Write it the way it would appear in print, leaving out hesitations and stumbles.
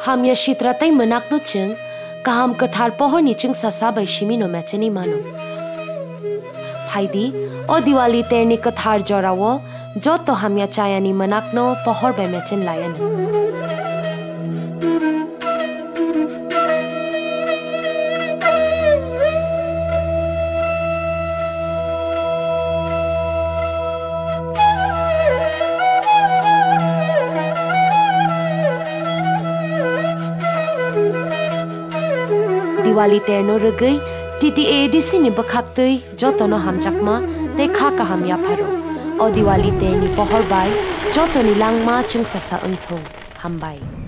Ham ya shitra tai menak no ching kaham kathar pohor ni ching sasa bai shimi no mecheni mano. Phaidi o Diwali ter ni kathar jorawo joto ham ya chaya ni menak no pohor bai mechen layan. Diwali terno regai TTADC ni bakhaktui joto no hamjakma te kha ka ham ya pharo o Diwali terni pohor bai joto ni langma chung sasa unthung hambai.